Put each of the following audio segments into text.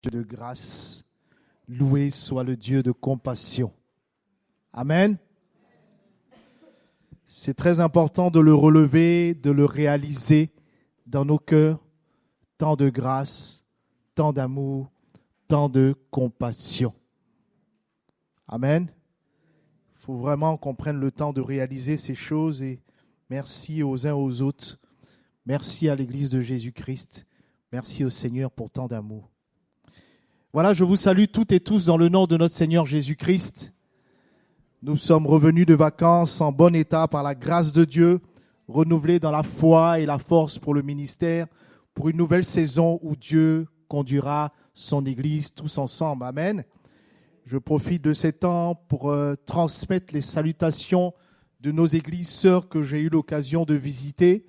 Dieu de grâce, loué soit le Dieu de compassion. Amen. C'est très important de le relever, de le réaliser dans nos cœurs. Tant de grâce, tant d'amour, tant de compassion. Amen. Il faut vraiment qu'on prenne le temps de réaliser ces choses et merci aux uns aux autres. Merci à l'Église de Jésus-Christ. Merci au Seigneur pour tant d'amour. Voilà, je vous salue toutes et tous dans le nom de notre Seigneur Jésus-Christ. Nous sommes revenus de vacances en bon état par la grâce de Dieu, renouvelés dans la foi et la force pour le ministère, pour une nouvelle saison où Dieu conduira son Église tous ensemble. Amen. Je profite de ces temps pour transmettre les salutations de nos églises sœurs que j'ai eu l'occasion de visiter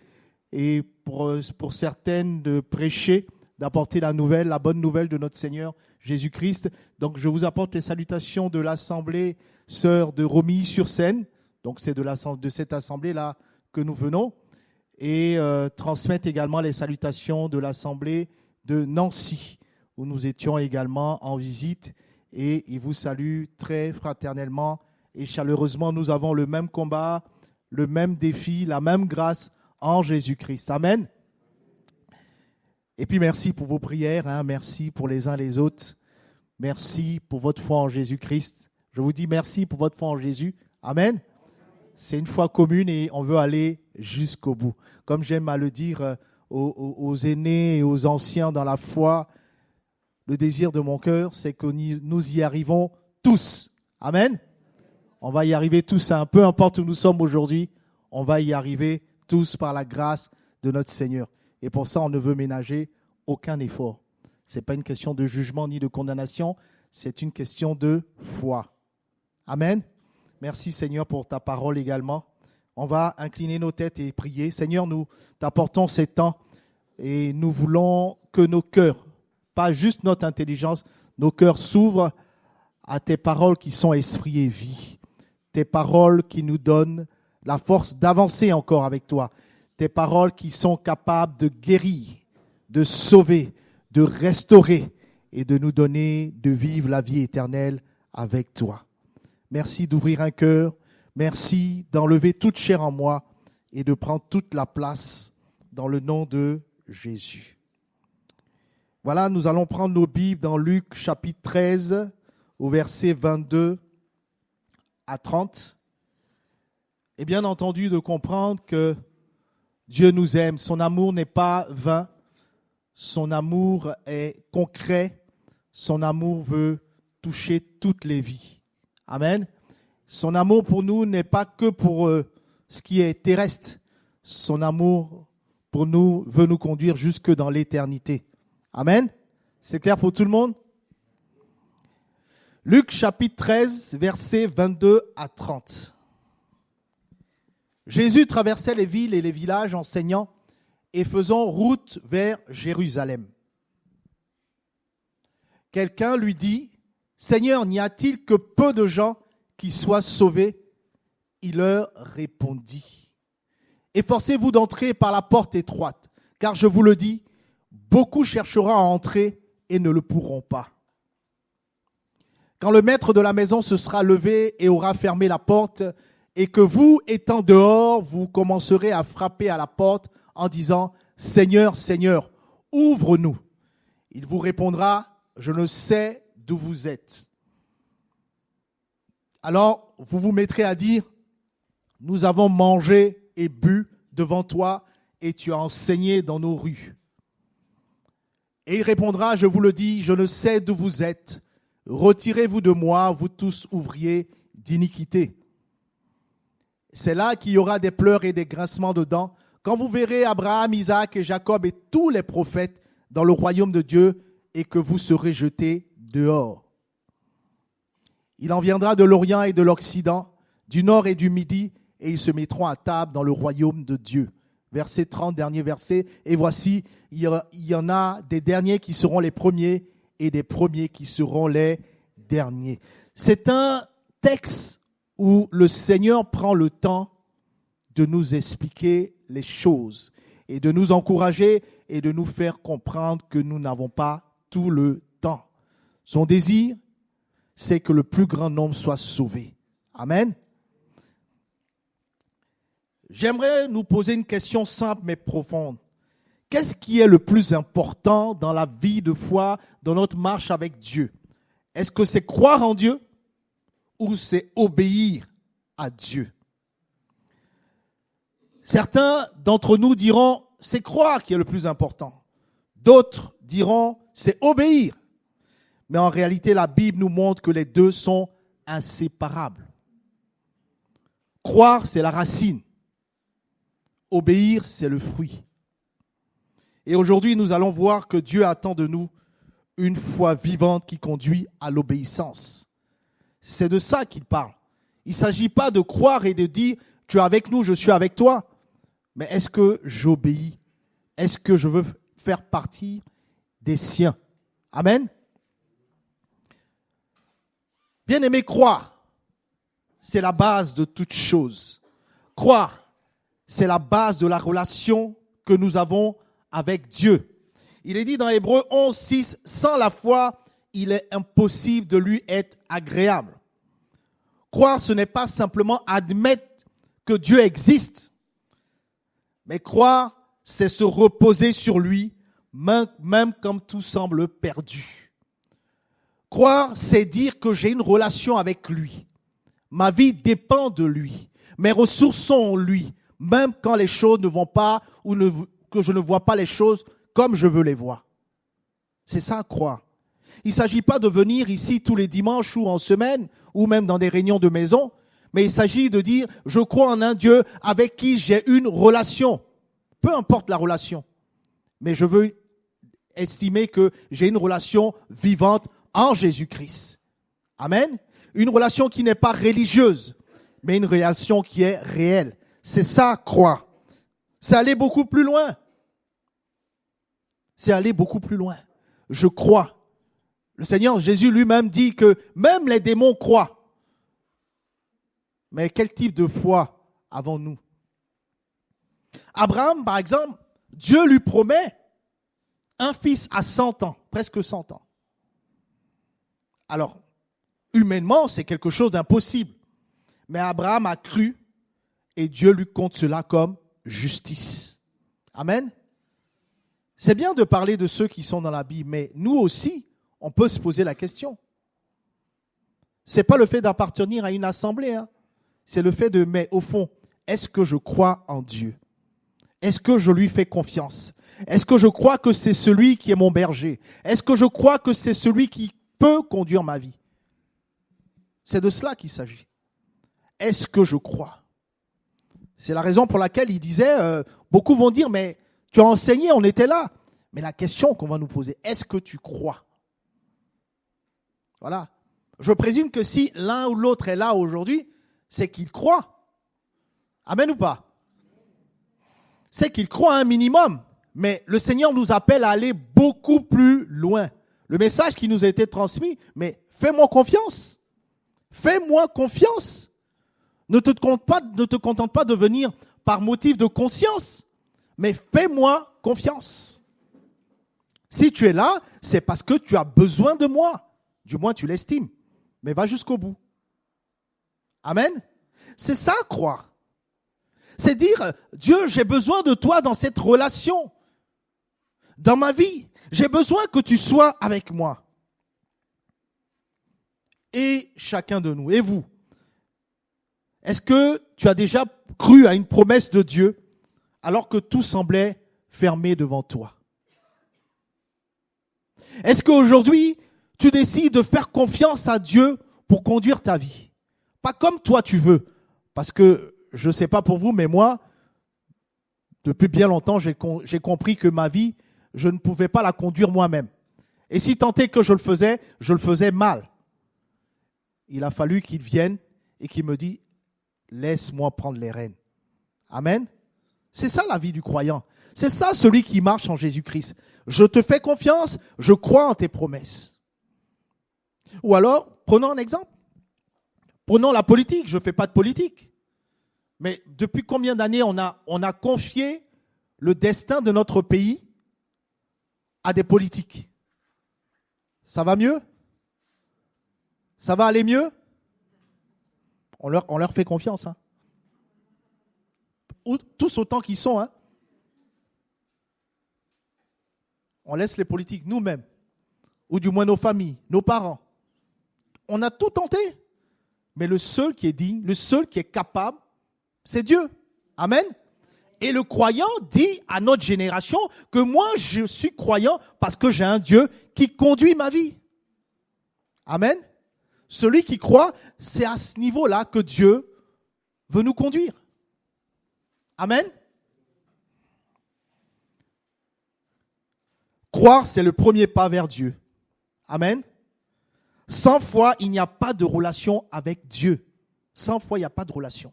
et pour certaines de prêcher, d'apporter la bonne nouvelle de notre Seigneur Jésus-Christ. Donc je vous apporte les salutations de l'assemblée sœur de Romilly-sur-Seine. Donc c'est de cette assemblée-là que nous venons. Et transmettre également les salutations de l'assemblée de Nancy, où nous étions également en visite. Et ils vous saluent très fraternellement et chaleureusement. Nous avons le même combat, le même défi, la même grâce en Jésus-Christ. Amen. Et puis merci pour vos prières, merci pour les uns les autres. Merci pour votre foi en Jésus-Christ. Je vous dis merci pour votre foi en Jésus. Amen. C'est une foi commune et on veut aller jusqu'au bout. Comme j'aime à le dire aux aînés et aux anciens dans la foi, le désir de mon cœur, c'est que nous y arrivons tous. Amen. On va y arriver tous, peu importe où nous sommes aujourd'hui, on va y arriver tous par la grâce de notre Seigneur. Et pour ça, on ne veut ménager aucun effort. Ce n'est pas une question de jugement ni de condamnation, c'est une question de foi. Amen. Merci Seigneur pour ta parole également. On va incliner nos têtes et prier. Seigneur, nous t'apportons ces temps et nous voulons que nos cœurs, pas juste notre intelligence, nos cœurs s'ouvrent à tes paroles qui sont esprit et vie. Tes paroles qui nous donnent la force d'avancer encore avec toi. Tes paroles qui sont capables de guérir, de sauver, de restaurer et de nous donner de vivre la vie éternelle avec toi. Merci d'ouvrir un cœur. Merci d'enlever toute chair en moi et de prendre toute la place dans le nom de Jésus. Voilà, nous allons prendre nos Bibles dans Luc chapitre 13 au verset 22 à 30. Et bien entendu de comprendre que Dieu nous aime. Son amour n'est pas vain. Son amour est concret. Son amour veut toucher toutes les vies. Amen. Son amour pour nous n'est pas que pour ce qui est terrestre. Son amour pour nous veut nous conduire jusque dans l'éternité. Amen. C'est clair pour tout le monde? Luc chapitre 13, versets 22 à 30. Jésus traversait les villes et les villages enseignant et faisant route vers Jérusalem. Quelqu'un lui dit, « Seigneur, n'y a-t-il que peu de gens qui soient sauvés ?» Il leur répondit, « Efforcez-vous d'entrer par la porte étroite, car je vous le dis, beaucoup chercheront à entrer et ne le pourront pas. Quand le maître de la maison se sera levé et aura fermé la porte, et que vous, étant dehors, vous commencerez à frapper à la porte en disant « Seigneur, Seigneur, ouvre-nous ». Il vous répondra « Je ne sais d'où vous êtes ». Alors, vous vous mettrez à dire « Nous avons mangé et bu devant toi et tu as enseigné dans nos rues ». Et il répondra « Je vous le dis, je ne sais d'où vous êtes. Retirez-vous de moi, vous tous ouvriers d'iniquité ». C'est là qu'il y aura des pleurs et des grincements de dents, quand vous verrez Abraham, Isaac et Jacob et tous les prophètes dans le royaume de Dieu et que vous serez jetés dehors. Il en viendra de l'Orient et de l'Occident, du Nord et du Midi, et ils se mettront à table dans le royaume de Dieu. Verset 30, dernier verset. Et voici, il y en a des derniers qui seront les premiers et des premiers qui seront les derniers. C'est un texte où le Seigneur prend le temps de nous expliquer les choses et de nous encourager et de nous faire comprendre que nous n'avons pas tout le temps. Son désir, c'est que le plus grand nombre soit sauvé. Amen. J'aimerais nous poser une question simple mais profonde. Qu'est-ce qui est le plus important dans la vie de foi, dans notre marche avec Dieu? Est-ce que c'est croire en Dieu ou c'est obéir à Dieu? Certains d'entre nous diront, c'est croire qui est le plus important. D'autres diront, c'est obéir. Mais en réalité, la Bible nous montre que les deux sont inséparables. Croire, c'est la racine. Obéir, c'est le fruit. Et aujourd'hui, nous allons voir que Dieu attend de nous une foi vivante qui conduit à l'obéissance. C'est de ça qu'il parle. Il ne s'agit pas de croire et de dire, tu es avec nous, je suis avec toi. Mais est-ce que j'obéis? Est-ce que je veux faire partie des siens? Amen. Bien-aimé, croire, c'est la base de toute chose. Croire, c'est la base de la relation que nous avons avec Dieu. Il est dit dans Hébreux 11, 6, sans la foi, il est impossible de lui être agréable. Croire, ce n'est pas simplement admettre que Dieu existe, mais croire, c'est se reposer sur lui, même comme tout semble perdu. Croire, c'est dire que j'ai une relation avec lui. Ma vie dépend de lui. Mes ressources sont en lui, même quand les choses ne vont pas ou que je ne vois pas les choses comme je veux les voir. C'est ça, croire. Il ne s'agit pas de venir ici tous les dimanches ou en semaine, ou même dans des réunions de maison, mais il s'agit de dire, je crois en un Dieu avec qui j'ai une relation. Peu importe la relation, mais je veux estimer que j'ai une relation vivante en Jésus-Christ. Amen. Une relation qui n'est pas religieuse, mais une relation qui est réelle. C'est ça, croire. C'est aller beaucoup plus loin. C'est aller beaucoup plus loin. Je crois. Le Seigneur Jésus lui-même dit que même les démons croient. Mais quel type de foi avons-nous? Abraham, par exemple, Dieu lui promet un fils à 100 ans, presque 100 ans. Alors, humainement, c'est quelque chose d'impossible. Mais Abraham a cru et Dieu lui compte cela comme justice. Amen. C'est bien de parler de ceux qui sont dans la Bible, mais nous aussi, on peut se poser la question. C'est pas le fait d'appartenir à une assemblée, hein. C'est le fait de, mais au fond, est-ce que je crois en Dieu? Est-ce que je lui fais confiance? Est-ce que je crois que c'est celui qui est mon berger? Est-ce que je crois que c'est celui qui peut conduire ma vie? C'est de cela qu'il s'agit. Est-ce que je crois? C'est la raison pour laquelle il disait, beaucoup vont dire, mais tu as enseigné, on était là. Mais la question qu'on va nous poser, est-ce que tu crois? Voilà. Je présume que si l'un ou l'autre est là aujourd'hui, c'est qu'il croit. Amen ou pas? C'est qu'il croit un minimum. Mais le Seigneur nous appelle à aller beaucoup plus loin. Le message qui nous a été transmis, mais fais-moi confiance. Fais-moi confiance. Ne te contente pas de venir par motif de conscience, mais fais-moi confiance. Si tu es là, c'est parce que tu as besoin de moi. Du moins, tu l'estimes. Mais va jusqu'au bout. Amen. C'est ça, croire. C'est dire, Dieu, j'ai besoin de toi dans cette relation. Dans ma vie, j'ai besoin que tu sois avec moi. Et chacun de nous, et vous, est-ce que tu as déjà cru à une promesse de Dieu alors que tout semblait fermé devant toi? Est-ce qu'aujourd'hui, tu décides de faire confiance à Dieu pour conduire ta vie? Pas comme toi tu veux. Parce que, je ne sais pas pour vous, mais moi, depuis bien longtemps, j'ai compris que ma vie, je ne pouvais pas la conduire moi-même. Et si tant est que je le faisais mal. Il a fallu qu'il vienne et qu'il me dise, laisse-moi prendre les rênes. Amen. C'est ça la vie du croyant. C'est ça celui qui marche en Jésus-Christ. Je te fais confiance, je crois en tes promesses. Ou alors, prenons un exemple. Prenons la politique, je ne fais pas de politique. Mais depuis combien d'années on a confié le destin de notre pays à des politiques? Ça va mieux? Ça va aller mieux? On leur fait confiance. Hein. Tous autant qu'ils sont. Hein. On laisse les politiques nous-mêmes, ou du moins nos familles, nos parents. On a tout tenté. Mais le seul qui est digne, le seul qui est capable, c'est Dieu. Amen. Et le croyant dit à notre génération que moi, je suis croyant parce que j'ai un Dieu qui conduit ma vie. Amen. Celui qui croit, c'est à ce niveau-là que Dieu veut nous conduire. Amen. Croire, c'est le premier pas vers Dieu. Amen. Sans foi, il n'y a pas de relation avec Dieu. Sans foi, il n'y a pas de relation.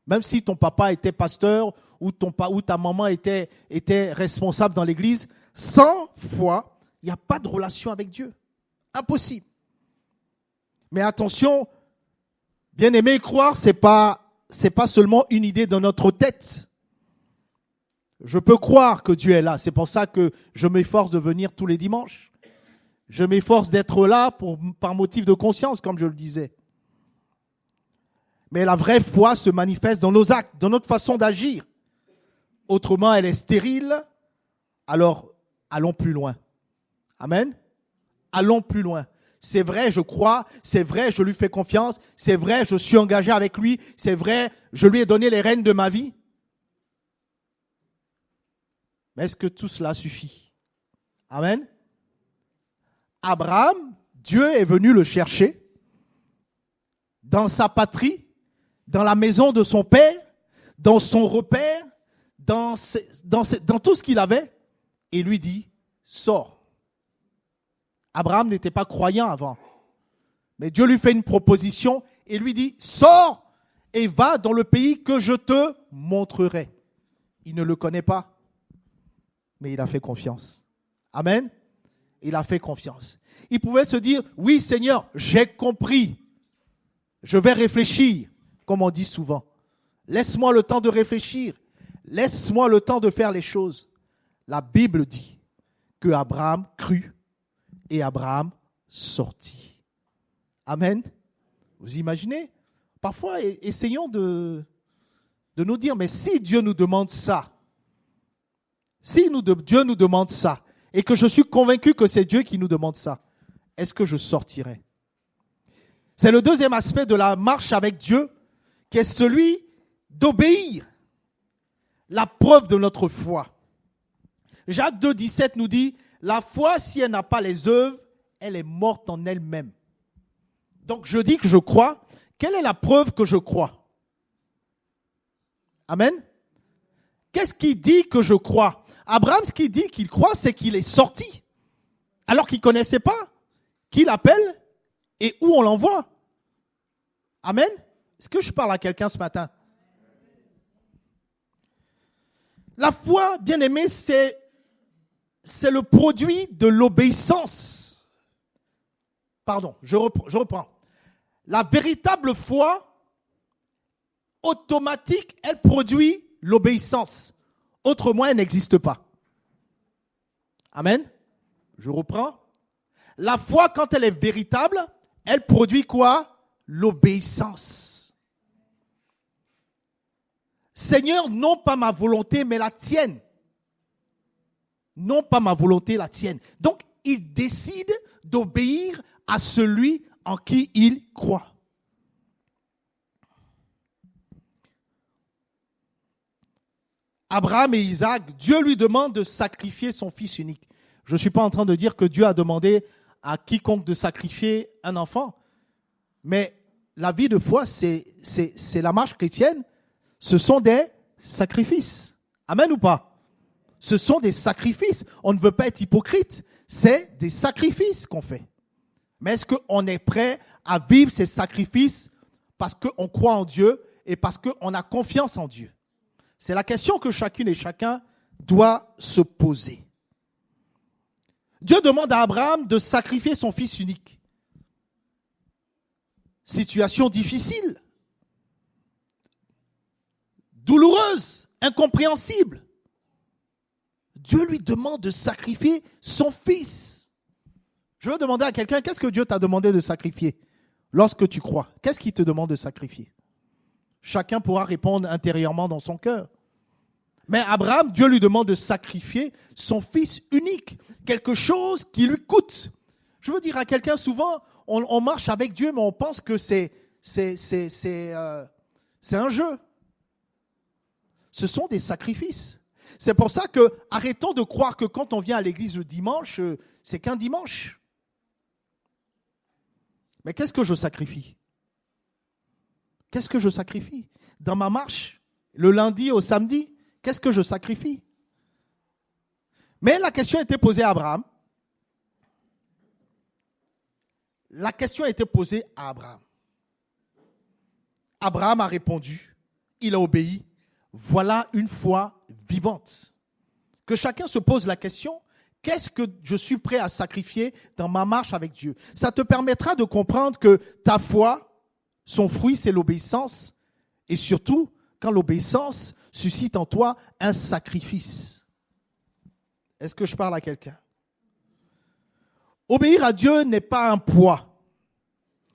Même si ton papa était pasteur ou ta maman était responsable dans l'église, sans foi, il n'y a pas de relation avec Dieu. Impossible. Mais attention, bien aimer, croire, c'est pas seulement une idée dans notre tête. Je peux croire que Dieu est là. C'est pour ça que je m'efforce de venir tous les dimanches. Je m'efforce d'être là par motif de conscience, comme je le disais. Mais la vraie foi se manifeste dans nos actes, dans notre façon d'agir. Autrement, elle est stérile. Alors, allons plus loin. Amen. Allons plus loin. C'est vrai, je crois. C'est vrai, je lui fais confiance. C'est vrai, je suis engagé avec lui. C'est vrai, je lui ai donné les rênes de ma vie. Mais est-ce que tout cela suffit? Amen. Abraham, Dieu est venu le chercher dans sa patrie, dans la maison de son père, dans son repère, dans tout ce qu'il avait, et lui dit, sors. Abraham n'était pas croyant avant, mais Dieu lui fait une proposition et lui dit, sors et va dans le pays que je te montrerai. Il ne le connaît pas, mais il a fait confiance. Amen. Il a fait confiance. Il pouvait se dire, oui Seigneur, j'ai compris. Je vais réfléchir, comme on dit souvent. Laisse-moi le temps de réfléchir. Laisse-moi le temps de faire les choses. La Bible dit que Abraham crut et Abraham sortit. Amen. Vous imaginez? Parfois, essayons de nous dire, mais si Dieu nous demande ça, Dieu nous demande ça, et que je suis convaincu que c'est Dieu qui nous demande ça, est-ce que je sortirai? C'est le deuxième aspect de la marche avec Dieu, qui est celui d'obéir. La preuve de notre foi. Jacques 2, 17 nous dit, la foi, si elle n'a pas les œuvres, elle est morte en elle-même. Donc je dis que je crois. Quelle est la preuve que je crois? Amen. Qu'est-ce qui dit que je crois? Abraham, ce qu'il dit qu'il croit, c'est qu'il est sorti. Alors qu'il ne connaissait pas qui l'appelle et où on l'envoie. Amen. Est-ce que je parle à quelqu'un ce matin? La foi, bien aimé, c'est le produit de l'obéissance. Pardon, je reprends. La véritable foi automatique, elle produit l'obéissance. Autrement, elle n'existe pas. Amen. Je reprends. La foi, quand elle est véritable, elle produit quoi? L'obéissance. Seigneur, non pas ma volonté, mais la tienne. Non pas ma volonté, la tienne. Donc, il décide d'obéir à celui en qui il croit. Abraham et Isaac, Dieu lui demande de sacrifier son fils unique. Je ne suis pas en train de dire que Dieu a demandé à quiconque de sacrifier un enfant. Mais la vie de foi, c'est la marche chrétienne. Ce sont des sacrifices. Amen ou pas? Ce sont des sacrifices. On ne veut pas être hypocrite. C'est des sacrifices qu'on fait. Mais est-ce qu'on est prêt à vivre ces sacrifices parce qu'on croit en Dieu et parce qu'on a confiance en Dieu? C'est la question que chacune et chacun doit se poser. Dieu demande à Abraham de sacrifier son fils unique. Situation difficile, douloureuse, incompréhensible. Dieu lui demande de sacrifier son fils. Je veux demander à quelqu'un, qu'est-ce que Dieu t'a demandé de sacrifier? lorsque tu crois, qu'est-ce qu'il te demande de sacrifier? Chacun pourra répondre intérieurement dans son cœur. Mais Abraham, Dieu lui demande de sacrifier son fils unique, quelque chose qui lui coûte. Je veux dire à quelqu'un, souvent, on marche avec Dieu, mais on pense que c'est un jeu. Ce sont des sacrifices. C'est pour ça que arrêtons de croire que quand on vient à l'église le dimanche, c'est qu'un dimanche. Mais qu'est-ce que je sacrifie? Qu'est-ce que je sacrifie? Dans ma marche, le lundi au samedi, qu'est-ce que je sacrifie? Mais la question a été posée à Abraham. La question a été posée à Abraham. Abraham a répondu, il a obéi. Voilà une foi vivante. Que chacun se pose la question, qu'est-ce que je suis prêt à sacrifier dans ma marche avec Dieu? Ça te permettra de comprendre que ta foi, son fruit, c'est l'obéissance. Et surtout, quand l'obéissance suscite en toi un sacrifice. Est-ce que je parle à quelqu'un? Obéir à Dieu n'est pas un poids.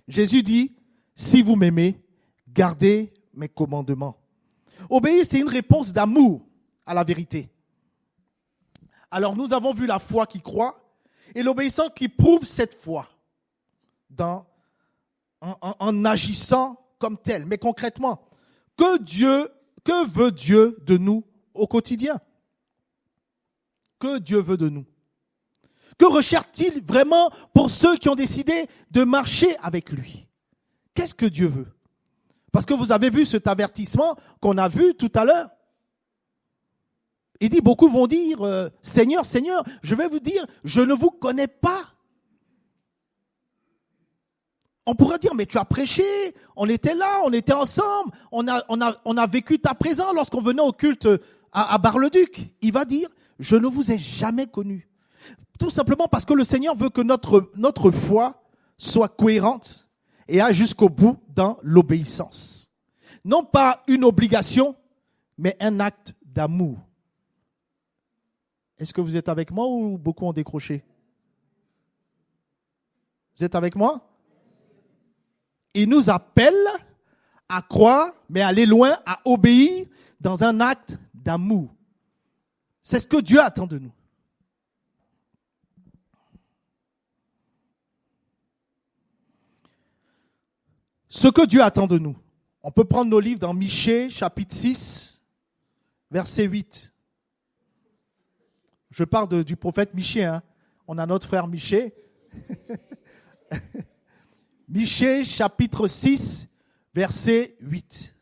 Jésus dit, si vous m'aimez, gardez mes commandements. Obéir, c'est une réponse d'amour à la vérité. Alors nous avons vu la foi qui croit et l'obéissance qui prouve cette foi en agissant comme tel. Mais concrètement, que veut Dieu de nous au quotidien? Que Dieu veut de nous? Que recherche-t-il vraiment pour ceux qui ont décidé de marcher avec lui? Qu'est-ce que Dieu veut? Parce que vous avez vu cet avertissement qu'on a vu tout à l'heure. Il dit, beaucoup vont dire, Seigneur, Seigneur, je vais vous dire, je ne vous connais pas. On pourrait dire, mais tu as prêché, on était là, on était ensemble, on a vécu ta présence lorsqu'on venait au culte à Bar-le-Duc. Il va dire, je ne vous ai jamais connu. Tout simplement parce que le Seigneur veut que notre foi soit cohérente et aille jusqu'au bout dans l'obéissance. Non pas une obligation, mais un acte d'amour. Est-ce que vous êtes avec moi ou beaucoup ont décroché? Vous êtes avec moi? Il nous appelle à croire, mais à aller loin, à obéir dans un acte d'amour. C'est ce que Dieu attend de nous. Ce que Dieu attend de nous. On peut prendre nos livres dans Michée, chapitre 6, verset 8. Je parle du prophète Michée. Hein. On a notre frère Michée. Michée, chapitre 6, verset 8.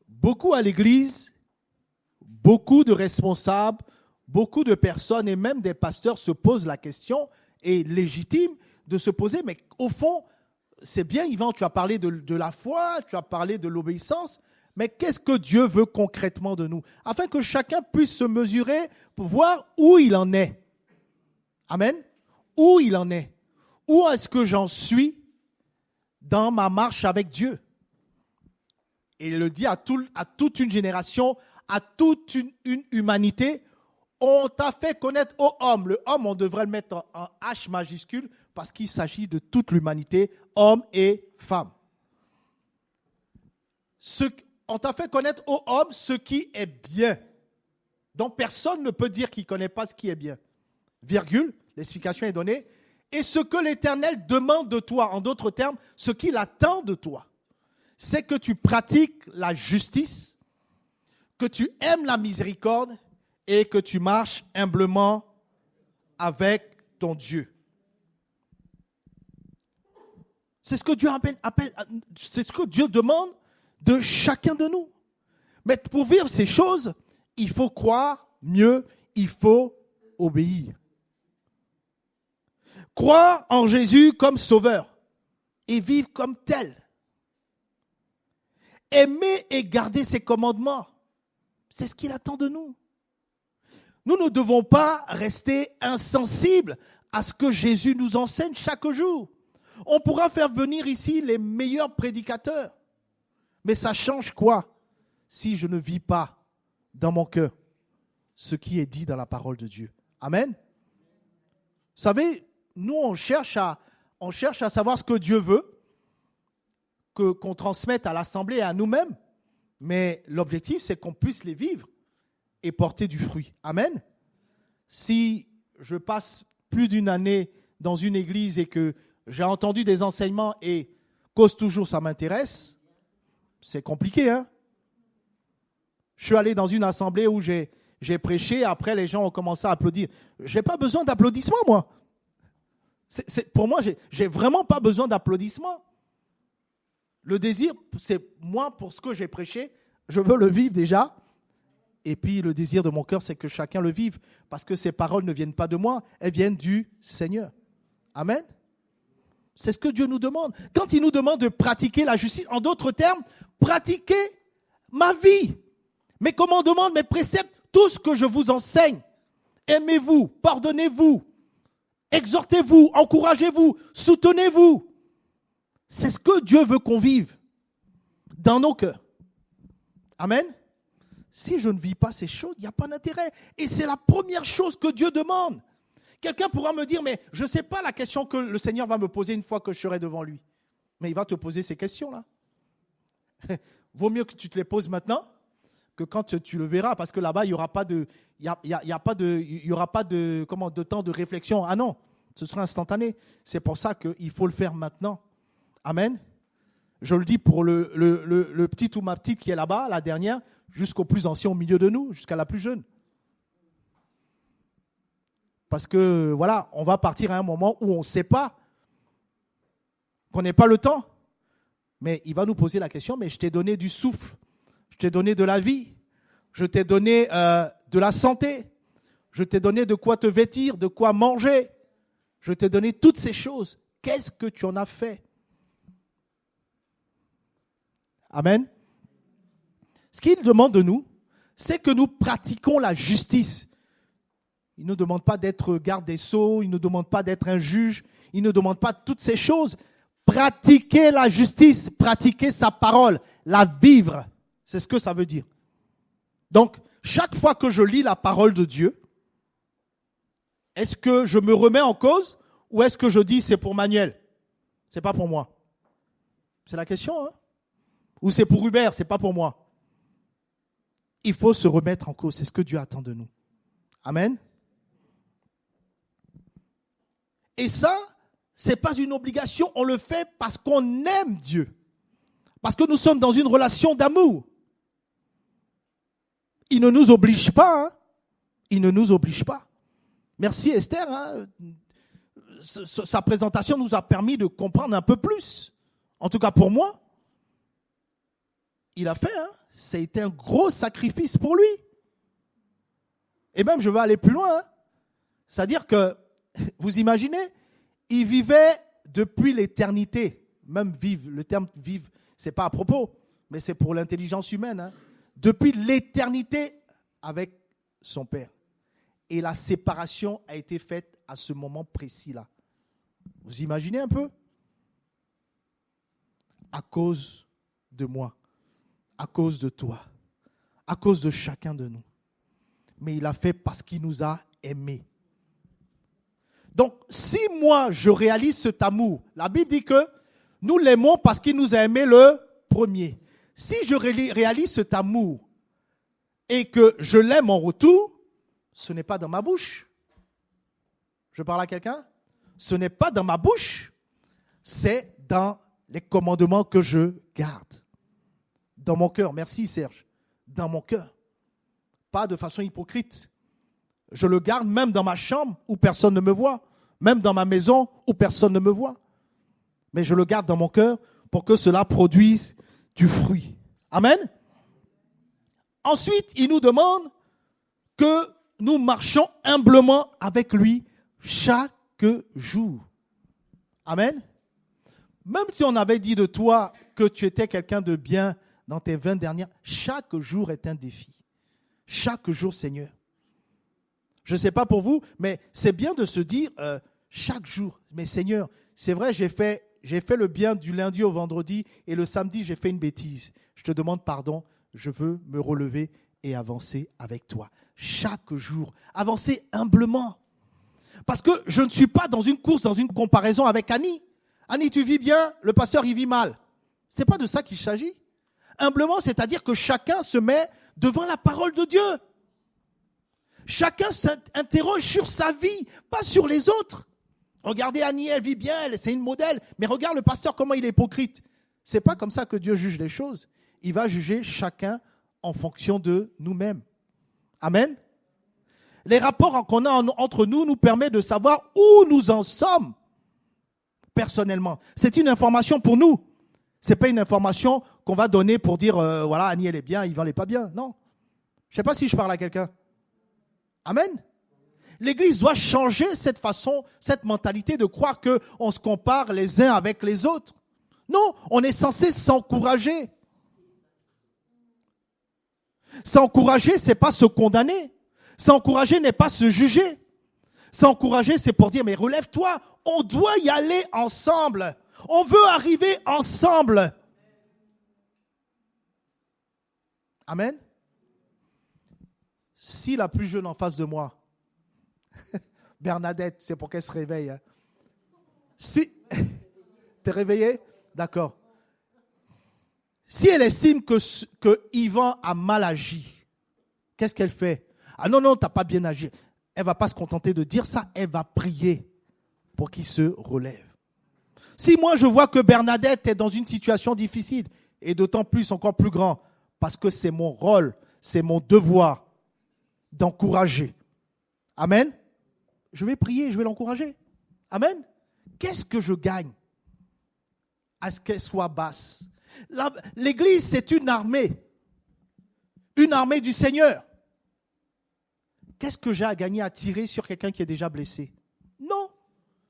Beaucoup à l'église, beaucoup de responsables, beaucoup de personnes et même des pasteurs se posent la question, et légitime, de se poser, mais au fond, c'est bien, Yvan, tu as parlé de la foi, tu as parlé de l'obéissance, mais qu'est-ce que Dieu veut concrètement de nous? Afin que chacun puisse se mesurer pour voir où il en est. Amen. Où il en est. Où est-ce que j'en suis dans ma marche avec Dieu? Et il le dit à toute une génération, à toute une humanité. On t'a fait connaître au homme. Le homme, on devrait le mettre en H majuscule parce qu'il s'agit de toute l'humanité, hommes et femmes. On t'a fait connaître au homme ce qui est bien. Donc personne ne peut dire qu'il ne connaît pas ce qui est bien. Virgule, l'explication est donnée. Et ce que l'Éternel demande de toi, en d'autres termes, ce qu'il attend de toi, c'est que tu pratiques la justice, que tu aimes la miséricorde, et que tu marches humblement avec ton Dieu. C'est ce que Dieu c'est ce que Dieu demande de chacun de nous. Mais pour vivre ces choses, il faut croire mieux, il faut obéir. Croire en Jésus comme sauveur et vivre comme tel. Aimer et garder ses commandements, c'est ce qu'il attend de nous. Nous ne devons pas rester insensibles à ce que Jésus nous enseigne chaque jour. On pourra faire venir ici les meilleurs prédicateurs. Mais ça change quoi si je ne vis pas dans mon cœur ce qui est dit dans la parole de Dieu? Amen. Vous savez, nous on cherche on cherche à savoir ce que Dieu veut, qu'on transmette à l'Assemblée et à nous-mêmes, mais l'objectif, c'est qu'on puisse les vivre et porter du fruit. Amen. Si je passe plus d'une année dans une église et que j'ai entendu des enseignements et cause toujours ça m'intéresse, c'est compliqué, hein? Je suis allé dans une assemblée où j'ai prêché, après les gens ont commencé à applaudir. Je n'ai pas besoin d'applaudissements, moi. Pour moi, j'ai vraiment pas besoin d'applaudissements. Le désir, c'est moi, pour ce que j'ai prêché, je veux le vivre déjà. Et puis le désir de mon cœur, c'est que chacun le vive, parce que ces paroles ne viennent pas de moi, elles viennent du Seigneur. Amen. C'est ce que Dieu nous demande. Quand il nous demande de pratiquer la justice, en d'autres termes, pratiquer ma vie, mes commandements, mes préceptes, tout ce que je vous enseigne. Aimez-vous, pardonnez-vous, exhortez-vous, encouragez-vous, soutenez-vous. C'est ce que Dieu veut qu'on vive dans nos cœurs. Amen. Si je ne vis pas ces choses, il n'y a pas d'intérêt. Et c'est la première chose que Dieu demande. Quelqu'un pourra me dire, mais je ne sais pas la question que le Seigneur va me poser une fois que je serai devant lui. Mais il va te poser ces questions-là. Vaut mieux que tu te les poses maintenant que quand tu le verras, parce que là-bas, il n'y aura pas de, de temps de réflexion. Ah non, ce sera instantané. C'est pour ça qu'il faut le faire maintenant. Amen. Je le dis pour le petit ou ma petite qui est là-bas, la dernière, jusqu'au plus ancien au milieu de nous, jusqu'à la plus jeune. Parce que, voilà, on va partir à un moment où on ne sait pas, qu'on n'ait pas le temps. Mais il va nous poser la question, mais je t'ai donné du souffle, je t'ai donné de la vie, je t'ai donné de la santé, je t'ai donné de quoi te vêtir, de quoi manger, je t'ai donné toutes ces choses. Qu'est-ce que tu en as fait? Amen. Ce qu'il demande de nous, c'est que nous pratiquons la justice. Il ne nous demande pas d'être garde des sceaux, il ne nous demande pas d'être un juge, il ne nous demande pas toutes ces choses. Pratiquer la justice, pratiquer sa parole, la vivre, c'est ce que ça veut dire. Donc, chaque fois que je lis la parole de Dieu, est-ce que je me remets en cause ou est-ce que je dis c'est pour Manuel? C'est pas pour moi. C'est la question, hein? Ou c'est pour Hubert, c'est pas pour moi. Il faut se remettre en cause, c'est ce que Dieu attend de nous. Amen. Et ça, ce n'est pas une obligation, on le fait parce qu'on aime Dieu. Parce que nous sommes dans une relation d'amour. Il ne nous oblige pas. Hein? Il ne nous oblige pas. Merci Esther. Hein? Sa présentation nous a permis de comprendre un peu plus. En tout cas pour moi. Il a fait, hein? Ça a été un gros sacrifice pour lui. Et même, je vais aller plus loin. Hein? C'est-à-dire que, vous imaginez, il vivait depuis l'éternité. Même vivre, le terme vivre, ce n'est pas à propos, mais c'est pour l'intelligence humaine. Hein? Depuis l'éternité avec son père. Et la séparation a été faite à ce moment précis-là. Vous imaginez un peu? À cause de moi. À cause de toi, à cause de chacun de nous. Mais il a fait parce qu'il nous a aimés. Donc, si moi, je réalise cet amour, la Bible dit que nous l'aimons parce qu'il nous a aimés le premier. Si je réalise cet amour et que je l'aime en retour, ce n'est pas dans ma bouche. Je parle à quelqu'un? Ce n'est pas dans ma bouche, c'est dans les commandements que je garde. Dans mon cœur, merci Serge, dans mon cœur, pas de façon hypocrite. Je le garde même dans ma chambre où personne ne me voit, même dans ma maison où personne ne me voit. Mais je le garde dans mon cœur pour que cela produise du fruit. Amen. Ensuite, il nous demande que nous marchons humblement avec lui chaque jour. Amen. Même si on avait dit de toi que tu étais quelqu'un de bien, dans tes 20 dernières, chaque jour est un défi. Chaque jour, Seigneur. Je ne sais pas pour vous, mais c'est bien de se dire chaque jour, mais Seigneur, c'est vrai, j'ai fait le bien du lundi au vendredi et le samedi, j'ai fait une bêtise. Je te demande pardon, je veux me relever et avancer avec toi. Chaque jour, avancer humblement. Parce que je ne suis pas dans une course, dans une comparaison avec Annie. Annie, tu vis bien, le pasteur, il vit mal. C'est pas de ça qu'il s'agit. Humblement, c'est-à-dire que chacun se met devant la parole de Dieu. Chacun s'interroge sur sa vie, pas sur les autres. Regardez Annie, elle vit bien, c'est une modèle. Mais regarde le pasteur, comment il est hypocrite. C'est pas comme ça que Dieu juge les choses. Il va juger chacun en fonction de nous-mêmes. Amen. Les rapports qu'on a entre nous permettent de savoir où nous en sommes personnellement. C'est une information pour nous. C'est pas une information qu'on va donner pour dire voilà, Annie elle est bien, Yvan n'est pas bien. Non. Je sais pas si je parle à quelqu'un. Amen. L'Église doit changer cette façon, cette mentalité de croire qu'on se compare les uns avec les autres. Non, on est censé s'encourager. S'encourager, c'est pas se condamner. S'encourager n'est pas se juger. S'encourager, c'est pour dire, mais relève-toi, on doit y aller ensemble. On veut arriver ensemble. Amen. Si la plus jeune en face de moi, Bernadette, c'est pour qu'elle se réveille. Hein. Si, t'es réveillé? D'accord. Si elle estime que Yvan a mal agi, qu'est-ce qu'elle fait? Ah non, non, t'as pas bien agi. Elle va pas se contenter de dire ça, elle va prier pour qu'il se relève. Si moi je vois que Bernadette est dans une situation difficile, et d'autant plus, encore plus grand, parce que c'est mon rôle, c'est mon devoir d'encourager. Amen. Je vais prier, je vais l'encourager. Amen. Qu'est-ce que je gagne à ce qu'elle soit basse? L'Église, c'est une armée du Seigneur. Qu'est-ce que j'ai à gagner à tirer sur quelqu'un qui est déjà blessé? Non.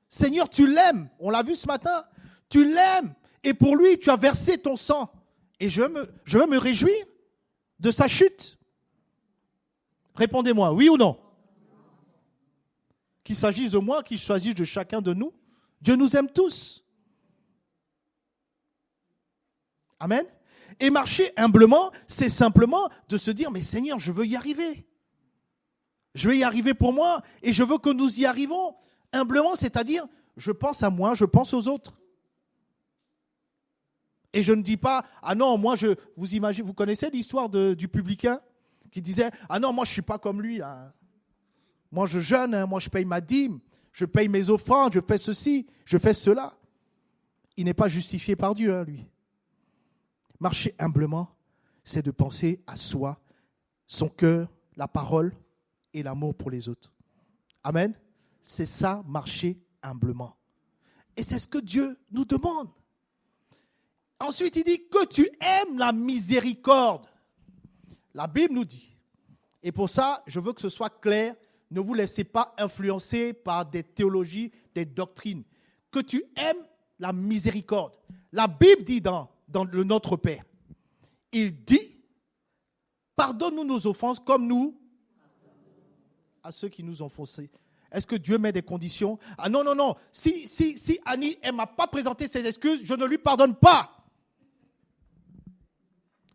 Seigneur, tu l'aimes. On l'a vu ce matin. Tu l'aimes. Et pour lui, tu as versé ton sang. Et je veux me réjouir de sa chute. Répondez-moi, oui ou non? Qu'il s'agisse de moi, qu'il s'agisse de chacun de nous, Dieu nous aime tous. Amen. Et marcher humblement, c'est simplement de se dire, mais Seigneur, je veux y arriver. Je vais y arriver pour moi et je veux que nous y arrivons. Humblement, c'est-à-dire, je pense à moi, je pense aux autres. Et je ne dis pas, ah non, moi, vous imaginez, vous connaissez l'histoire du publicain qui disait, ah non, moi, je ne suis pas comme lui. Là. Moi, je jeûne, hein, moi, je paye ma dîme, je paye mes offrandes, je fais ceci, je fais cela. Il n'est pas justifié par Dieu, hein, lui. Marcher humblement, c'est de penser à soi, son cœur, la parole et l'amour pour les autres. Amen. C'est ça, marcher humblement. Et c'est ce que Dieu nous demande. Ensuite, il dit que tu aimes la miséricorde. La Bible nous dit, et pour ça, je veux que ce soit clair, ne vous laissez pas influencer par des théologies, des doctrines. Que tu aimes la miséricorde. La Bible dit dans le Notre Père, il dit, pardonne-nous nos offenses comme nous à ceux qui nous ont faussés. Est-ce que Dieu met des conditions? Ah non, non, non. Si Annie, elle ne m'a pas présenté ses excuses, je ne lui pardonne pas.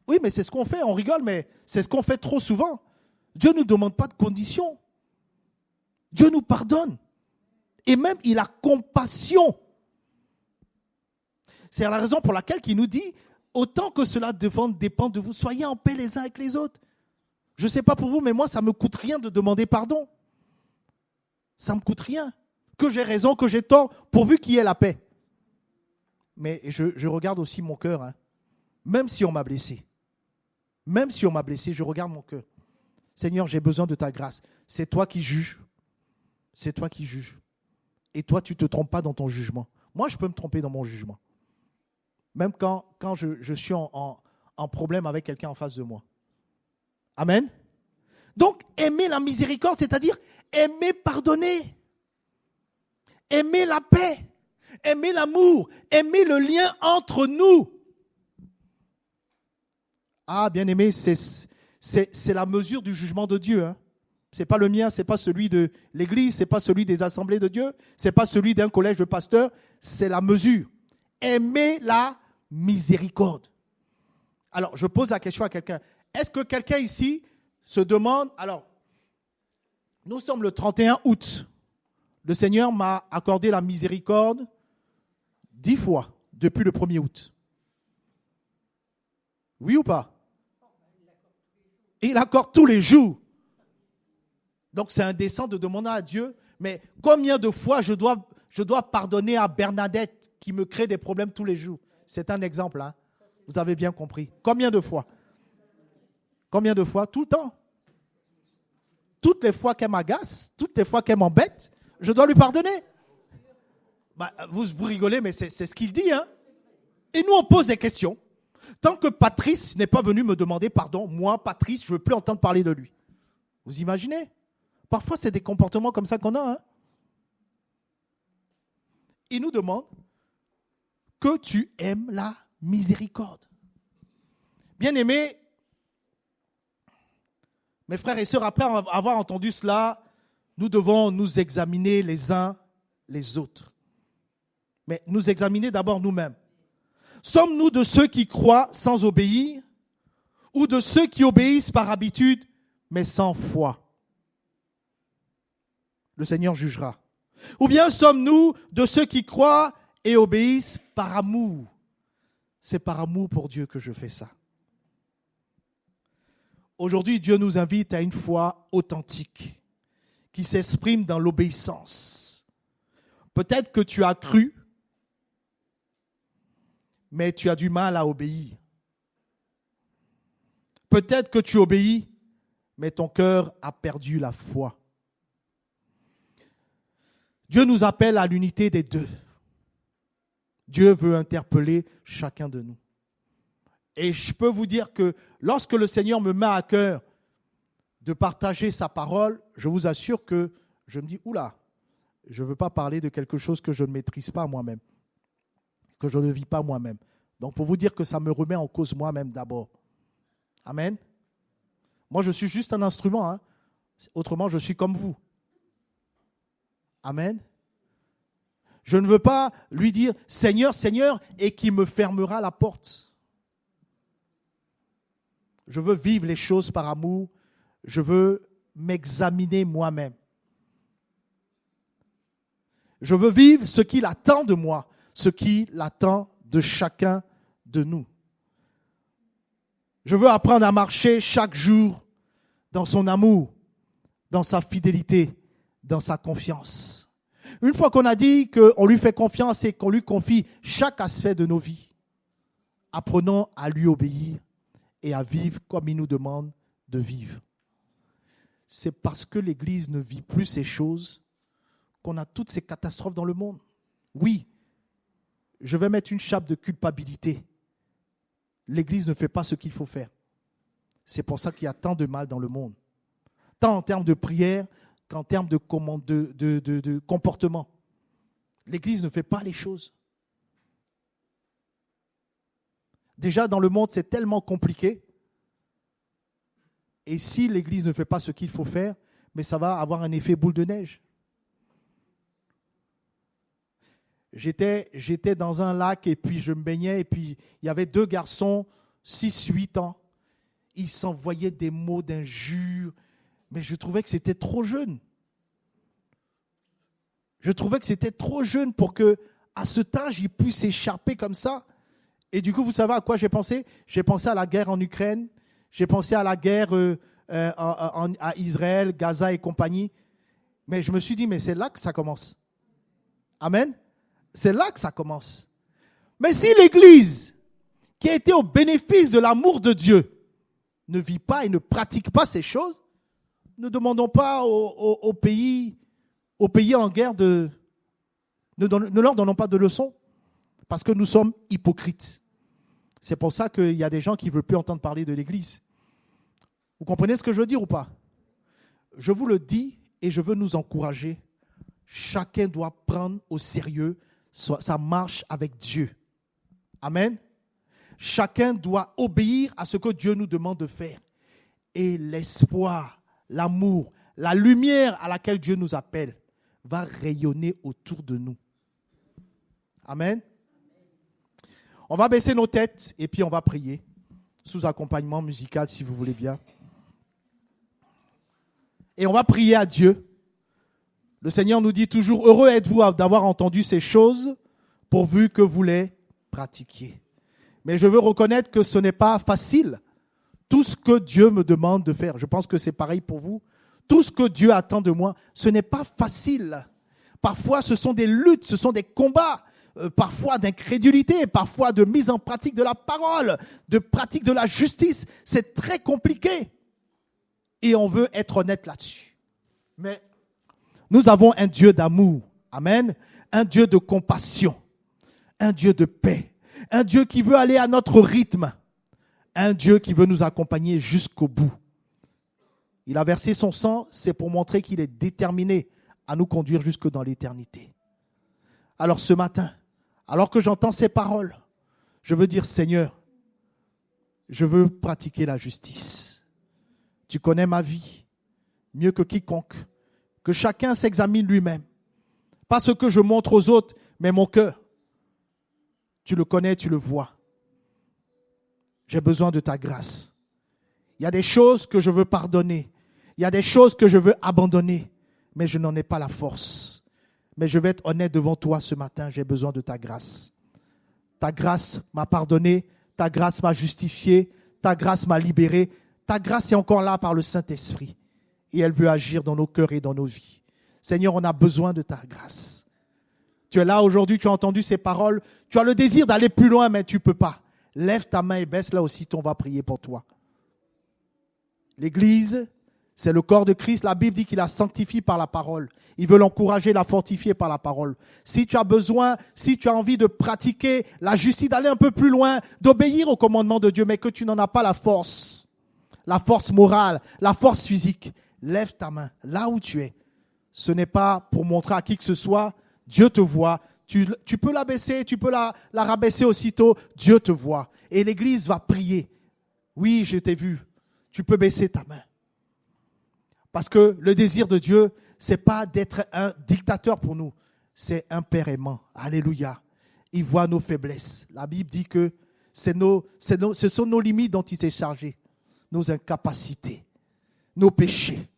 Oui, mais c'est ce qu'on fait, on rigole, mais c'est ce qu'on fait trop souvent. Dieu ne nous demande pas de conditions. Dieu nous pardonne. Et même, il a compassion. C'est la raison pour laquelle il nous dit, autant que cela dépend de vous, soyez en paix les uns avec les autres. Je ne sais pas pour vous, mais moi, ça ne me coûte rien de demander pardon. Ça ne me coûte rien. Que j'ai raison, que j'ai tort, pourvu qu'il y ait la paix. Mais je regarde aussi mon cœur. Hein. Même si on m'a blessé. Même si on m'a blessé, je regarde mon cœur. Seigneur, j'ai besoin de ta grâce. C'est toi qui juges. C'est toi qui juges. Et toi, tu ne te trompes pas dans ton jugement. Moi, je peux me tromper dans mon jugement. Même quand je suis en problème avec quelqu'un en face de moi. Amen. Donc, aimer la miséricorde, c'est-à-dire aimer pardonner. Aimer la paix. Aimer l'amour. Aimer le lien entre nous. Ah, bien-aimé, c'est la mesure du jugement de Dieu. Hein. Ce n'est pas le mien, ce n'est pas celui de l'Église, ce n'est pas celui des assemblées de Dieu, ce n'est pas celui d'un collège de pasteurs, c'est la mesure. Aimer la miséricorde. Alors, je pose la question à quelqu'un. Est-ce que quelqu'un ici se demande, alors, nous sommes le 31 août. Le Seigneur m'a accordé la miséricorde 10 fois depuis le 1er août. Oui ou pas? Et il accorde tous les jours. Donc c'est indécent de demander à Dieu, mais combien de fois je dois pardonner à Bernadette qui me crée des problèmes tous les jours? C'est un exemple, hein? Vous avez bien compris. Combien de fois? Combien de fois? Tout le temps. Toutes les fois qu'elle m'agace, toutes les fois qu'elle m'embête, je dois lui pardonner. Vous rigolez, mais c'est ce qu'il dit, hein? Et nous, on pose des questions. Tant que Patrice n'est pas venu me demander pardon, moi, Patrice, je ne veux plus entendre parler de lui. Vous imaginez? Parfois, c'est des comportements comme ça qu'on a. Hein? Il nous demande que tu aimes la miséricorde. Bien-aimés, mes frères et sœurs, après avoir entendu cela, nous devons nous examiner les uns les autres. Mais nous examiner d'abord nous-mêmes. Sommes-nous de ceux qui croient sans obéir ou de ceux qui obéissent par habitude mais sans foi? Le Seigneur jugera. Ou bien sommes-nous de ceux qui croient et obéissent par amour? C'est par amour pour Dieu que je fais ça. Aujourd'hui, Dieu nous invite à une foi authentique qui s'exprime dans l'obéissance. Peut-être que tu as cru, mais tu as du mal à obéir. Peut-être que tu obéis, mais ton cœur a perdu la foi. Dieu nous appelle à l'unité des deux. Dieu veut interpeller chacun de nous. Et je peux vous dire que lorsque le Seigneur me met à cœur de partager sa parole, je vous assure que je me dis, oula, je ne veux pas parler de quelque chose que je ne maîtrise pas moi-même, que je ne vis pas moi-même. Donc pour vous dire que ça me remet en cause moi-même d'abord. Amen. Moi je suis juste un instrument, hein. Autrement je suis comme vous. Amen. Je ne veux pas lui dire Seigneur, Seigneur, et qu'il me fermera la porte. Je veux vivre les choses par amour. Je veux m'examiner moi-même. Je veux vivre ce qu'il attend de moi, ce qu'il attend de chacun de nous. Je veux apprendre à marcher chaque jour dans son amour, dans sa fidélité, dans sa confiance. Une fois qu'on a dit qu'on lui fait confiance et qu'on lui confie chaque aspect de nos vies, apprenons à lui obéir et à vivre comme il nous demande de vivre. C'est parce que l'Église ne vit plus ces choses qu'on a toutes ces catastrophes dans le monde. Oui, je vais mettre une chape de culpabilité. L'Église ne fait pas ce qu'il faut faire. C'est pour ça qu'il y a tant de mal dans le monde. Tant en termes de prière qu'en termes de comportement. L'Église ne fait pas les choses. Déjà, dans le monde, c'est tellement compliqué. Et si l'Église ne fait pas ce qu'il faut faire, mais ça va avoir un effet boule de neige. J'étais dans un lac et puis je me baignais et puis il y avait 2 garçons, 6-8 ans. Ils s'envoyaient des mots d'injures, mais je trouvais que c'était trop jeune. Je trouvais que c'était trop jeune pour que, à cet âge, ils puissent s'échapper comme ça. Et du coup, vous savez à quoi j'ai pensé? J'ai pensé à la guerre en Ukraine, j'ai pensé à la guerre à Israël, Gaza et compagnie. Mais je me suis dit, mais c'est là que ça commence. Amen. C'est là que ça commence. Mais si l'Église, qui a été au bénéfice de l'amour de Dieu, ne vit pas et ne pratique pas ces choses, ne demandons pas aux pays en guerre ne leur donnons pas de leçons, parce que nous sommes hypocrites. C'est pour ça qu'il y a des gens qui ne veulent plus entendre parler de l'Église. Vous comprenez ce que je veux dire ou pas? Je vous le dis et je veux nous encourager. Chacun doit prendre au sérieux sa marche avec Dieu. Amen. Chacun doit obéir à ce que Dieu nous demande de faire. Et l'espoir, l'amour, la lumière à laquelle Dieu nous appelle va rayonner autour de nous. Amen. On va baisser nos têtes et puis on va prier sous accompagnement musical si vous voulez bien. Et on va prier à Dieu. Le Seigneur nous dit toujours, heureux êtes-vous d'avoir entendu ces choses pourvu que vous les pratiquiez. Mais je veux reconnaître que ce n'est pas facile. Tout ce que Dieu me demande de faire, je pense que c'est pareil pour vous. Tout ce que Dieu attend de moi, ce n'est pas facile. Parfois, ce sont des luttes, ce sont des combats, parfois d'incrédulité, parfois de mise en pratique de la parole, de pratique de la justice. C'est très compliqué. Et on veut être honnête là-dessus. Mais nous avons un Dieu d'amour. Amen. Un Dieu de compassion. Un Dieu de paix. Un Dieu qui veut aller à notre rythme. Un Dieu qui veut nous accompagner jusqu'au bout. Il a versé son sang, c'est pour montrer qu'il est déterminé à nous conduire jusque dans l'éternité. Alors ce matin, alors que j'entends ces paroles, je veux dire, Seigneur, je veux pratiquer la justice. Tu connais ma vie mieux que quiconque. Que chacun s'examine lui-même. Pas ce que je montre aux autres, mais mon cœur. Tu le connais, tu le vois. J'ai besoin de ta grâce. Il y a des choses que je veux pardonner. Il y a des choses que je veux abandonner. Mais je n'en ai pas la force. Mais je vais être honnête devant toi ce matin. J'ai besoin de ta grâce. Ta grâce m'a pardonné. Ta grâce m'a justifié. Ta grâce m'a libéré. Ta grâce est encore là par le Saint-Esprit. Et elle veut agir dans nos cœurs et dans nos vies. Seigneur, on a besoin de ta grâce. Tu es là aujourd'hui, tu as entendu ces paroles. Tu as le désir d'aller plus loin, mais tu ne peux pas. Lève ta main et baisse-la aussitôt, on va prier pour toi. L'Église, c'est le corps de Christ. La Bible dit qu'il la sanctifie par la parole. Il veut l'encourager, la fortifier par la parole. Si tu as besoin, si tu as envie de pratiquer la justice, d'aller un peu plus loin, d'obéir au commandement de Dieu, mais que tu n'en as pas la force morale, la force physique, lève ta main là où tu es. Ce n'est pas pour montrer à qui que ce soit. Dieu te voit. Tu peux la baisser, tu peux la rabaisser aussitôt. Dieu te voit. Et l'Église va prier. Oui, je t'ai vu. Tu peux baisser ta main. Parce que le désir de Dieu, c'est pas d'être un dictateur pour nous. C'est un père aimant. Alléluia. Il voit nos faiblesses. La Bible dit que ce sont nos limites dont il s'est chargé. Nos incapacités. Nos péchés.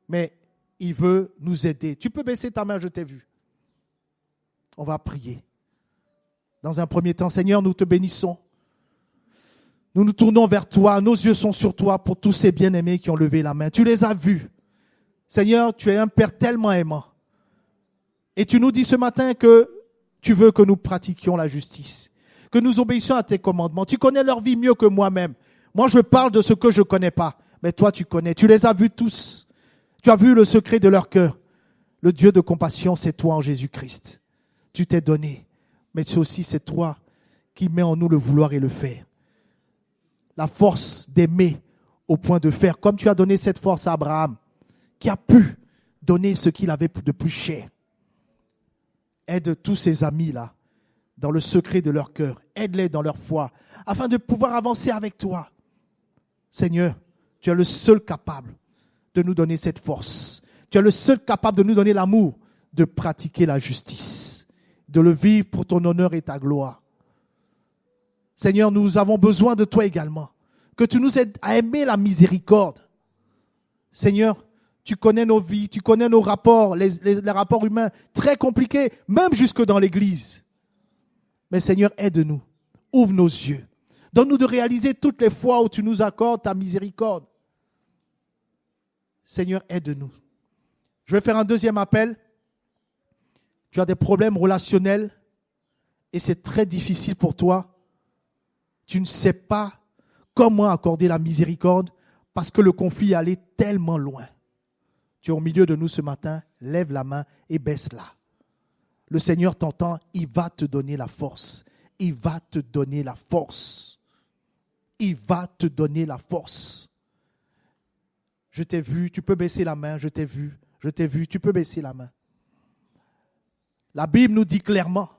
Mais il veut nous aider. Tu peux baisser ta main, je t'ai vu. On va prier. Dans un premier temps, Seigneur, nous te bénissons. Nous nous tournons vers toi. Nos yeux sont sur toi pour tous ces bien-aimés qui ont levé la main. Tu les as vus. Seigneur, tu es un Père tellement aimant. Et tu nous dis ce matin que tu veux que nous pratiquions la justice. Que nous obéissions à tes commandements. Tu connais leur vie mieux que moi-même. Moi, je parle de ce que je ne connais pas. Mais toi, tu connais. Tu les as vus tous. Tu as vu le secret de leur cœur. Le Dieu de compassion, c'est toi en Jésus-Christ. Tu t'es donné. Mais c'est toi qui mets en nous le vouloir et le faire. La force d'aimer au point de faire. Comme tu as donné cette force à Abraham, qui a pu donner ce qu'il avait de plus cher. Aide tous ces amis-là dans le secret de leur cœur. Aide-les dans leur foi afin de pouvoir avancer avec toi. Seigneur, tu es le seul capable de nous donner cette force. Tu es le seul capable de nous donner l'amour de pratiquer la justice, de le vivre pour ton honneur et ta gloire. Seigneur, nous avons besoin de toi également, que tu nous aides à aimer la miséricorde. Seigneur, tu connais nos vies, tu connais nos rapports, les rapports humains très compliqués, même jusque dans l'Église. Mais Seigneur, aide-nous, ouvre nos yeux, donne-nous de réaliser toutes les fois où tu nous accordes ta miséricorde. Seigneur, aide-nous. Je vais faire un deuxième appel. Tu as des problèmes relationnels et c'est très difficile pour toi. Tu ne sais pas comment accorder la miséricorde parce que le conflit est allé tellement loin. Tu es au milieu de nous ce matin, lève la main et baisse-la. Le Seigneur t'entend, il va te donner la force. Il va te donner la force. Il va te donner la force. Je t'ai vu, tu peux baisser la main, je t'ai vu, tu peux baisser la main. La Bible nous dit clairement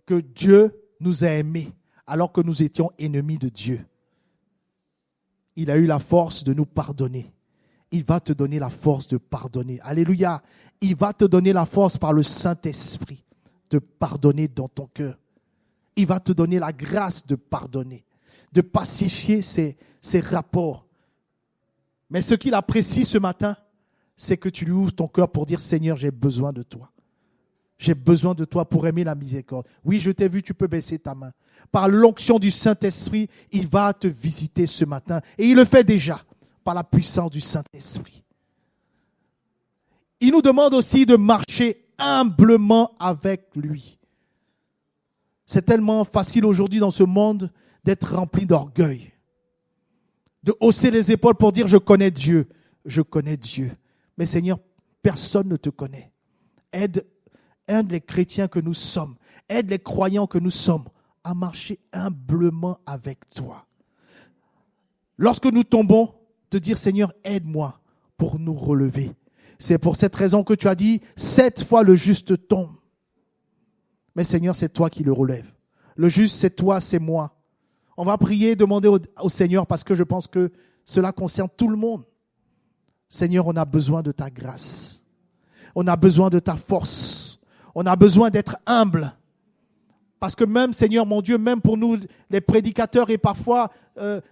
que Dieu nous a aimés alors que nous étions ennemis de Dieu. Il a eu la force de nous pardonner. Il va te donner la force de pardonner. Alléluia. Il va te donner la force par le Saint-Esprit de pardonner dans ton cœur. Il va te donner la grâce de pardonner, de pacifier ces rapports. Mais ce qu'il apprécie ce matin, c'est que tu lui ouvres ton cœur pour dire « Seigneur, j'ai besoin de toi. J'ai besoin de toi pour aimer la miséricorde. Oui, je t'ai vu, tu peux baisser ta main. Par l'onction du Saint-Esprit, il va te visiter ce matin. Et il le fait déjà par la puissance du Saint-Esprit. Il nous demande aussi de marcher humblement avec lui. C'est tellement facile aujourd'hui dans ce monde d'être rempli d'orgueil, de hausser les épaules pour dire je connais Dieu, je connais Dieu. Mais Seigneur, personne ne te connaît. Aide les chrétiens que nous sommes, aide les croyants que nous sommes à marcher humblement avec toi. Lorsque nous tombons, de dire Seigneur, aide-moi pour nous relever. C'est pour cette raison que tu as dit 7 fois le juste tombe. Mais Seigneur, c'est toi qui le relèves. Le juste, c'est toi, c'est moi. On va prier, demander au Seigneur parce que je pense que cela concerne tout le monde. Seigneur, on a besoin de ta grâce. On a besoin de ta force. On a besoin d'être humble. Parce que même, Seigneur, mon Dieu, même pour nous, les prédicateurs et parfois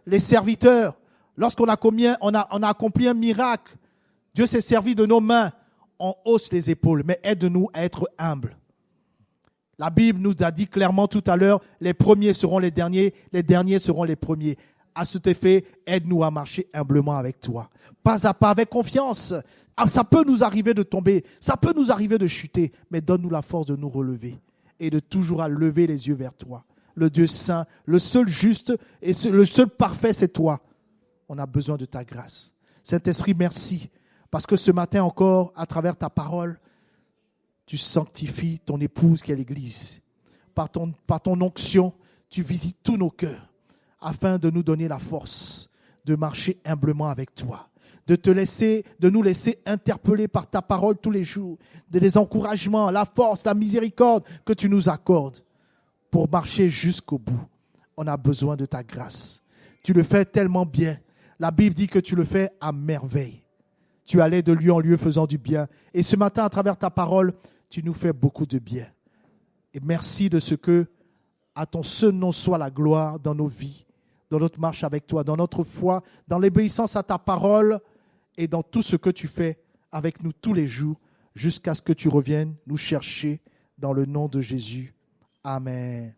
les serviteurs, lorsqu'on a accompli un miracle, Dieu s'est servi de nos mains, on hausse les épaules, mais aide-nous à être humbles. La Bible nous a dit clairement tout à l'heure, les premiers seront les derniers seront les premiers. À cet effet, aide-nous à marcher humblement avec toi. Pas à pas, avec confiance. Ça peut nous arriver de tomber, ça peut nous arriver de chuter, mais donne-nous la force de nous relever et de toujours à lever les yeux vers toi. Le Dieu saint, le seul juste et le seul parfait, c'est toi. On a besoin de ta grâce. Saint-Esprit, merci, parce que ce matin encore, à travers ta parole, tu sanctifies ton épouse qui est l'Église. Par ton onction, tu visites tous nos cœurs afin de nous donner la force de marcher humblement avec toi, de nous laisser interpeller par ta parole tous les jours, des encouragements, la force, la miséricorde que tu nous accordes pour marcher jusqu'au bout. On a besoin de ta grâce. Tu le fais tellement bien. La Bible dit que tu le fais à merveille. Tu allais de lieu en lieu faisant du bien. Et ce matin, à travers ta parole, tu nous fais beaucoup de bien. Et merci de ce que, à ton seul nom soit la gloire dans nos vies, dans notre marche avec toi, dans notre foi, dans l'obéissance à ta parole et dans tout ce que tu fais avec nous tous les jours jusqu'à ce que tu reviennes nous chercher dans le nom de Jésus. Amen.